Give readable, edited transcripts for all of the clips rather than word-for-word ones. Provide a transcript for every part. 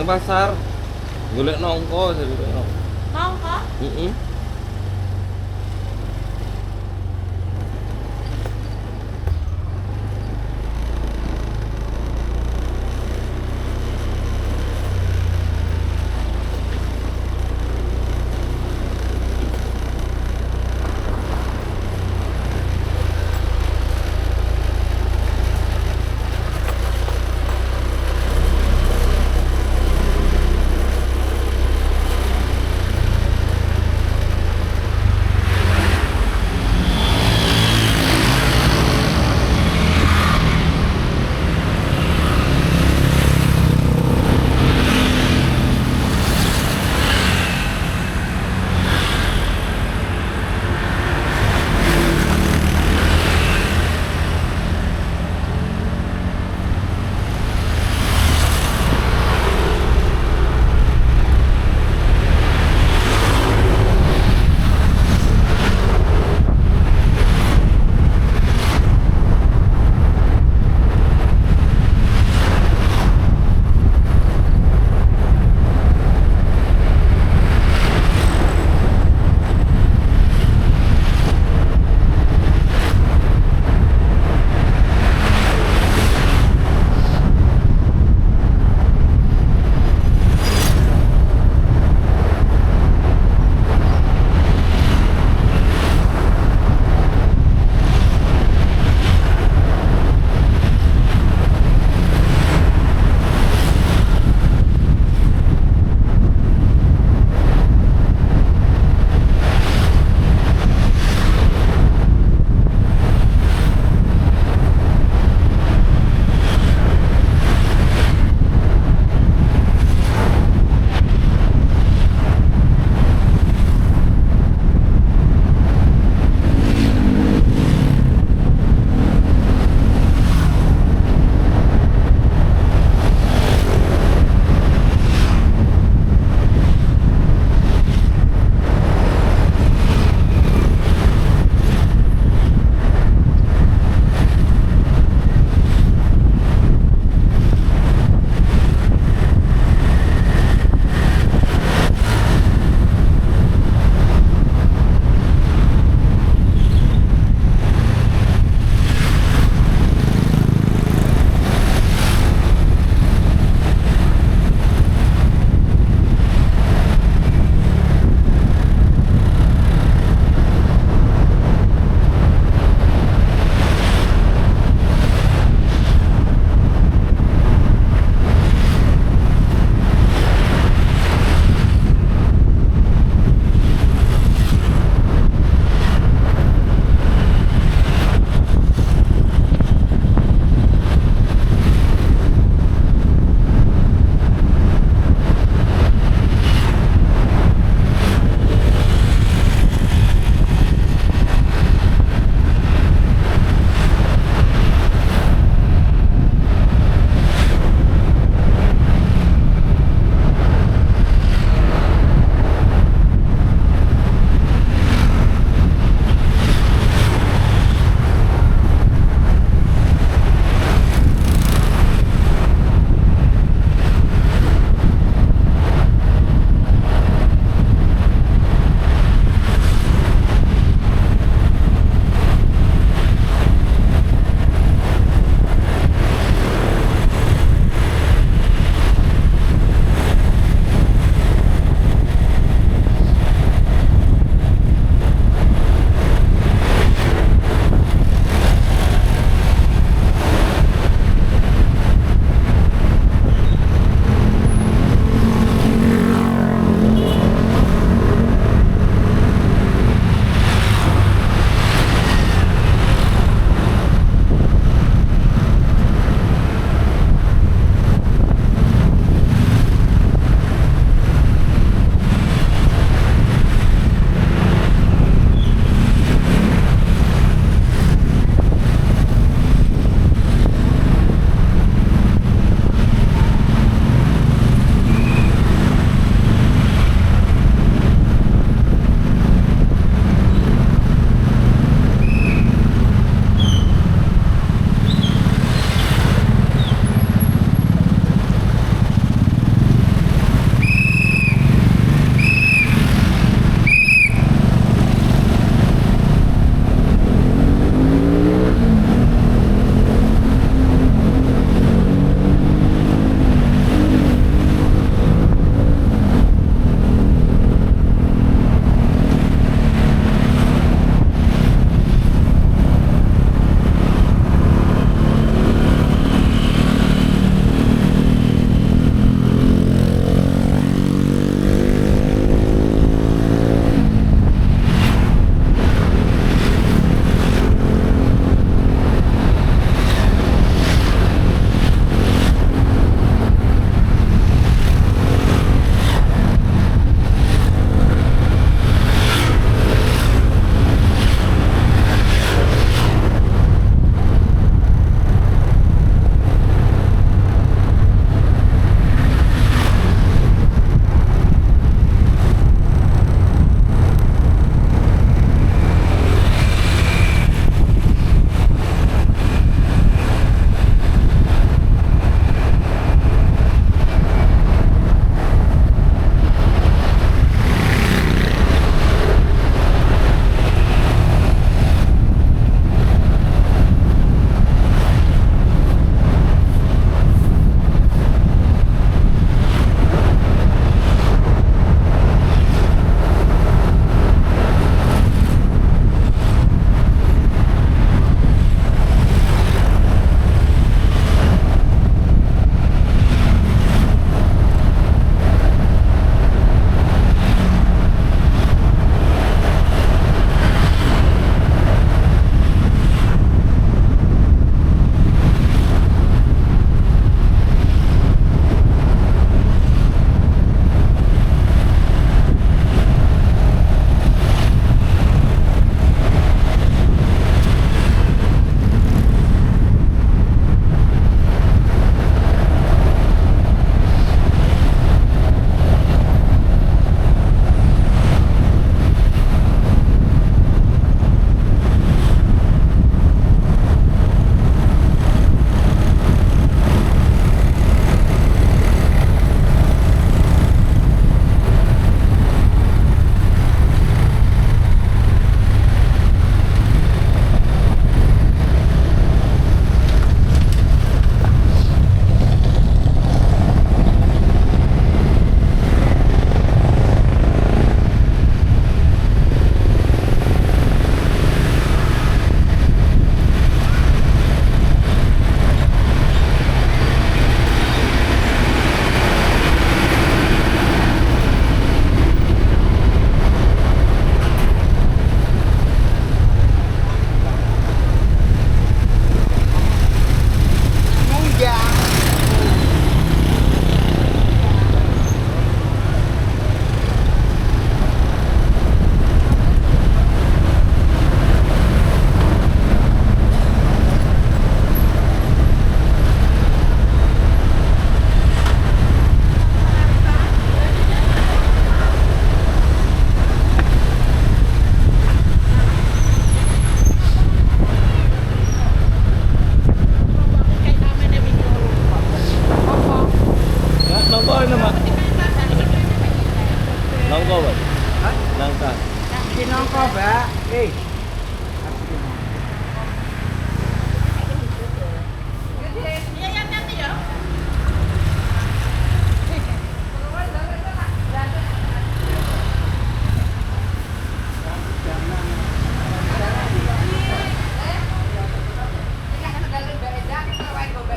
Ning pasar golek nongko jadi nongko. Nongko? Heeh.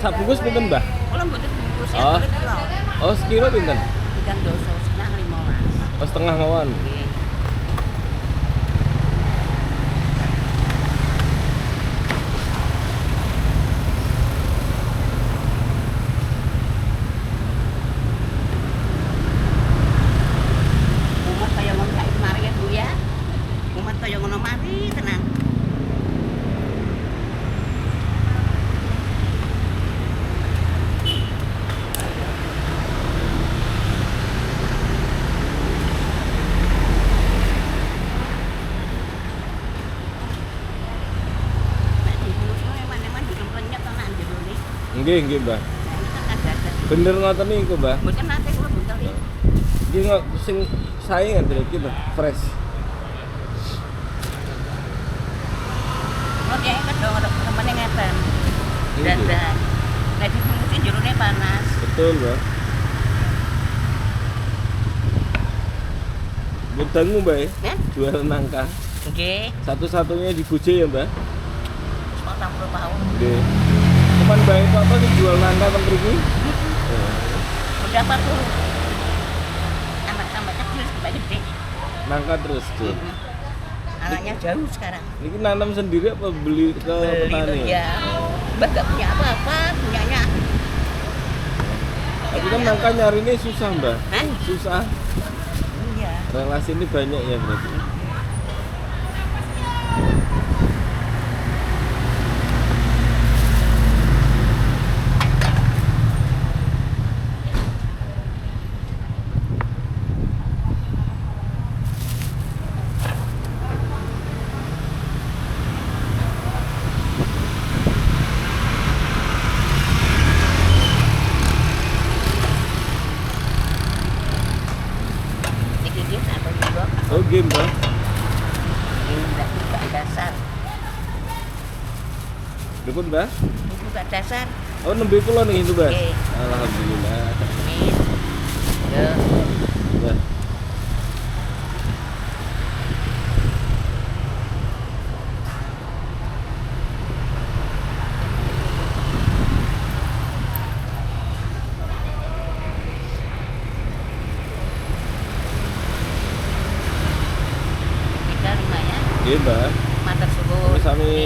sak bungkus pinten, Mbah? Kula mboten bungkus Oh. ya kilo. Oh, sekilo pinten? Tigang dosa setengah 15. Oh, setengah mawon. Nggih. Umat kaya ngono saiki mari ya Bu ya. Umat kaya ngono mari tenan. Nek dibungkus eman-eman direnyet tenan jerone. Nggih, Mbah. Nah, ini kan ada. Bener ngoten niku, Mbah. Mboten nate kula buntel iki. Iki kok sing sae ngene iki, Mbah. Fresh. Kok kayak kedong temennya ngeten. Iya. Dadah. Nek dibungkusin jerone panas. Betul, Mbah. Budangu, Mbah, ya? Kan? Jual nangka. Nggih, Satu-satunya di Boje ya, Mbah? 40 tahun. Nggih. Cuman Mbah itu apa sih jual nangka teng mriki? Udah 40. Anak-anak kecil sampai gede. Nangka terus, Cuk. Anaknya jauh sekarang. Ini nanam sendiri apa beli ke petani? Ya. Mbak gak punya apa-apa, punyanya. Tapi kan nangka nyarinya susah, Mbah. Hah? Susah. Iya. Relasi ini banyak ya berarti. Dikit-dikit atau juga. Oh, game, Mbah. Ini buka dasar. Dukun, Mbah. Ini buka dasar. Oh, nembe kula nih itu, Mbah. Oke. Alhamdulillah. Ini. Yo. Mbah. Kita lumayan. Nggih, Mbah. Matur suwun. Sami-sami.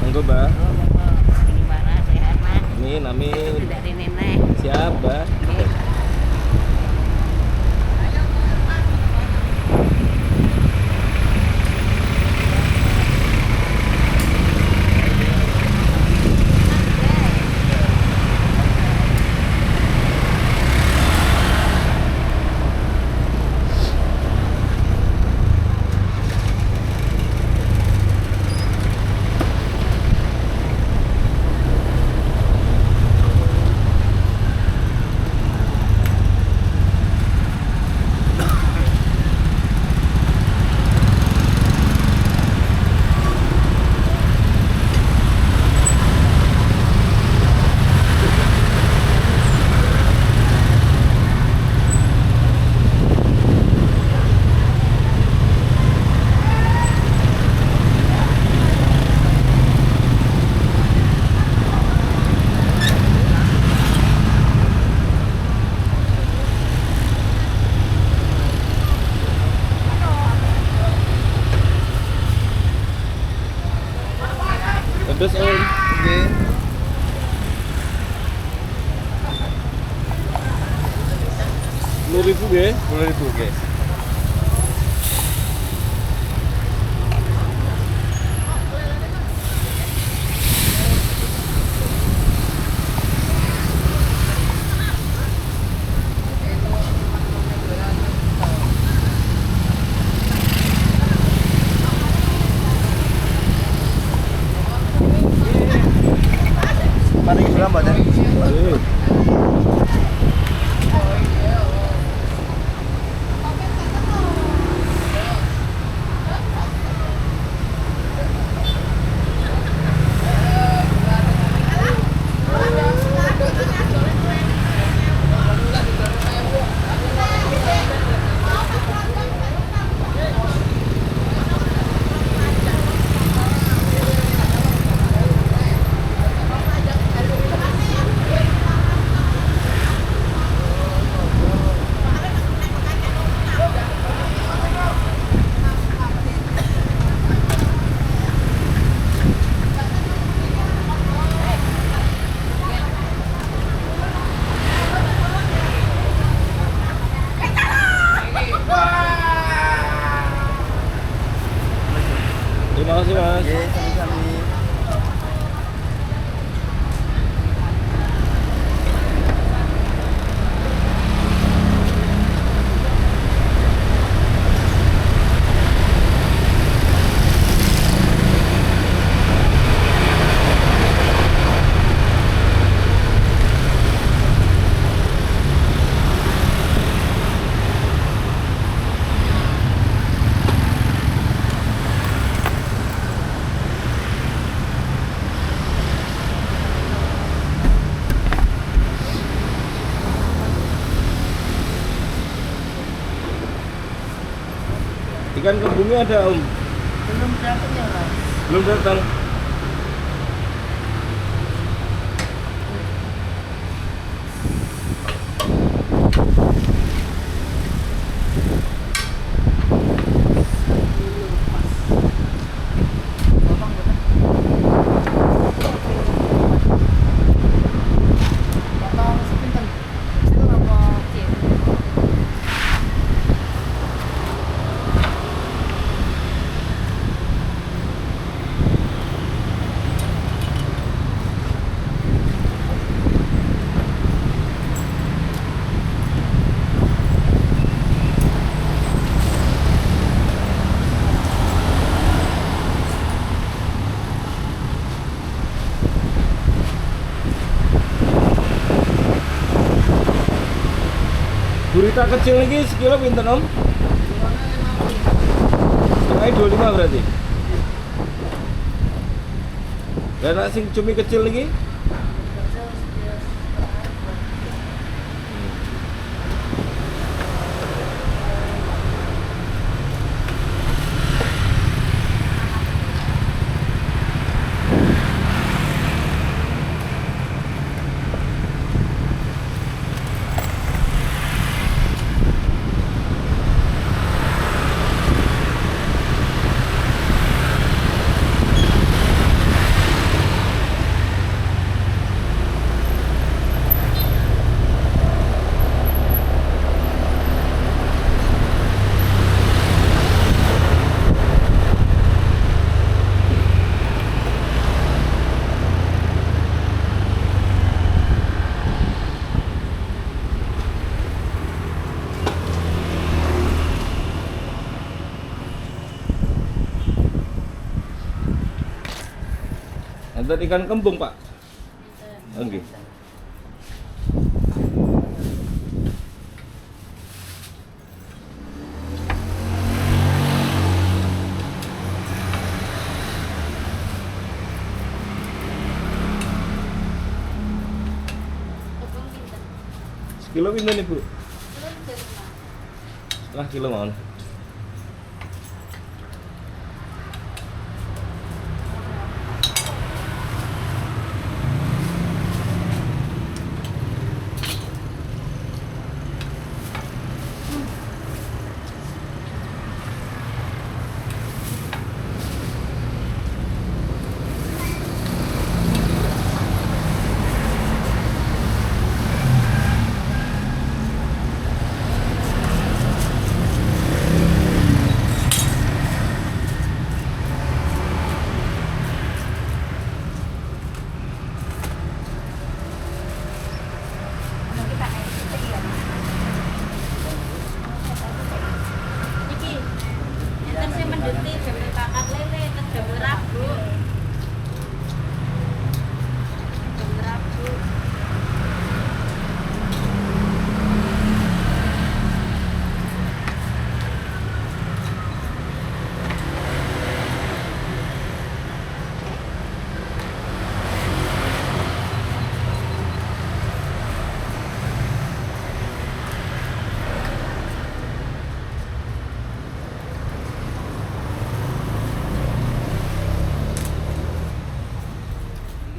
Monggo, Mbah. Oh, monggo. Ini mana sehat, Mas? Amin, amin. Dari nenek. Siap, Mbah. Nggih. Pedes, Om. Nggih. 10.000 nggih. 10.000 nggih. Paling berapa teh? Nggih. Ikan kembungnya ada Om? Belum dapat ya Mas. Belum datang. Gurita kecil ini sekilo pinten Om? Setengahnya 25 berarti? Dan nak sing cumi kecil lagi? Ada ikan kembung Pak? Oke. Sekilo pinten Ibu? Setengah kilo mau.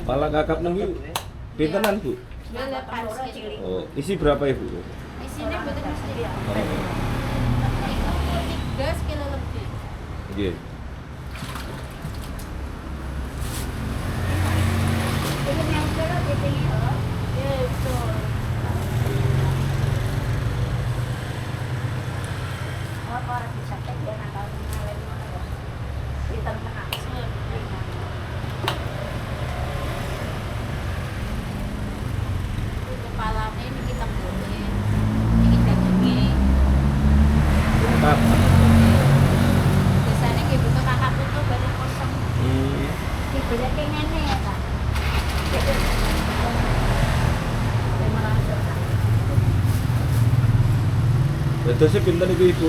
Malah kakap nunggu pintenan Bu? Oh, isi berapa Ibu? Isinya buat mesti ya. Oh, 3 kilo lebih. iya. Pengen yang kilo gitu ya. Ya betul. Apa orang bisa kerja nakal lagi mana ya? Di tengah. Kepalanya ini kita boleh, ini dagingnya. Lengkap. Biasanya nggak buka kakak tuh baru kosong. Dibeli kayak nenek ya kak. Terus pinten iku Ibu?